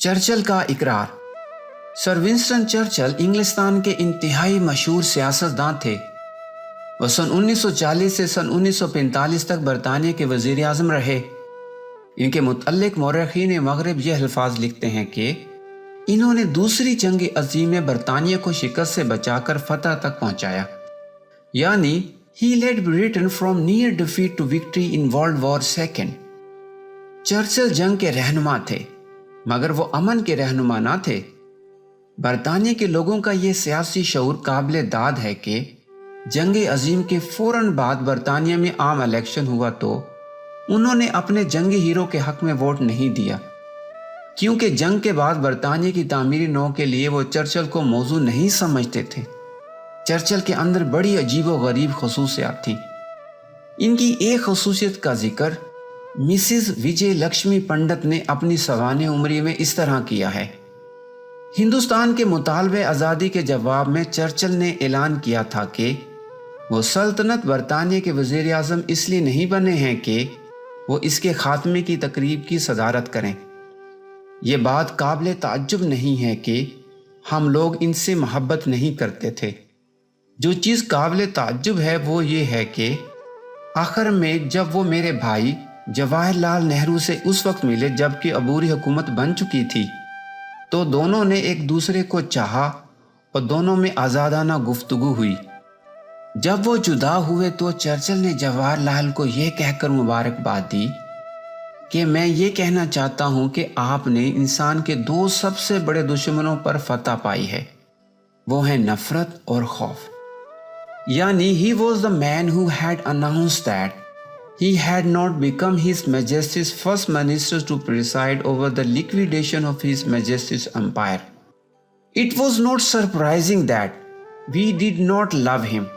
Churchill کا اقرار۔ سر Winston Churchill انگلستان کے انتہائی مشہور سیاستدان تھے۔ وہ سن 1940 سے سن 1945 تک برطانیہ کے وزیر اعظم رہے۔ ان کے متعلق مورخین مغرب یہ الفاظ لکھتے ہیں کہ انہوں نے دوسری جنگ عظیم میں برطانیہ کو شکست سے بچا کر فتح تک پہنچایا، یعنی he led Britain from near defeat to victory in World War II۔ Churchill جنگ کے رہنما تھے، مگر وہ امن کے رہنما نہ تھے۔ برطانیہ کے لوگوں کا یہ سیاسی شعور قابل داد ہے کہ جنگ عظیم کے فوراً بعد برطانیہ میں عام الیکشن ہوا تو انہوں نے اپنے جنگی ہیرو کے حق میں ووٹ نہیں دیا، کیونکہ جنگ کے بعد برطانیہ کی تعمیری نو کے لیے وہ چرچل کو موزوں نہیں سمجھتے تھے۔ چرچل کے اندر بڑی عجیب و غریب خصوصیات تھیں۔ ان کی ایک خصوصیت کا ذکر مسز وجے لکشمی پنڈت نے اپنی سوانح عمری میں اس طرح کیا ہے۔ ہندوستان کے مطالبہ آزادی کے جواب میں چرچل نے اعلان کیا تھا کہ وہ سلطنت برطانیہ کے وزیر اعظم اس لیے نہیں بنے ہیں کہ وہ اس کے خاتمے کی تقریب کی صدارت کریں۔ یہ بات قابل تعجب نہیں ہے کہ ہم لوگ ان سے محبت نہیں کرتے تھے۔ جو چیز قابل تعجب ہے وہ یہ ہے کہ آخر میں جب وہ میرے بھائی جواہر لال نہرو سے اس وقت ملے جب کہ عبوری حکومت بن چکی تھی، تو دونوں نے ایک دوسرے کو چاہا اور دونوں میں آزادانہ گفتگو ہوئی۔ جب وہ جدا ہوئے تو چرچل نے جواہر لال کو یہ کہہ کر مبارکباد دی کہ میں یہ کہنا چاہتا ہوں کہ آپ نے انسان کے دو سب سے بڑے دشمنوں پر فتح پائی ہے، وہ ہیں نفرت اور خوف۔ یعنی he was the man who had announced that he had not become His Majesty's first minister to preside over the liquidation of His Majesty's empire. It was not surprising that we did not love him.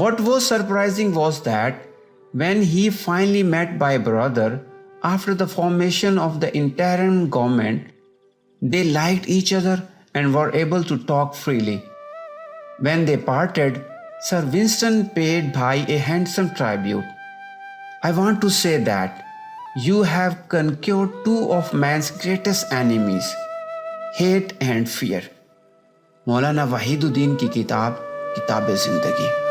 What was surprising was that when he finally met my brother after the formation of the interim government, they liked each other and were able to talk freely. When they parted, Sir Winston paid Bhai a handsome tribute. I want to say that you have conquered two of man's greatest enemies, hate and fear. Maulana Wahid uddin کی کتاب کتاب زندگی۔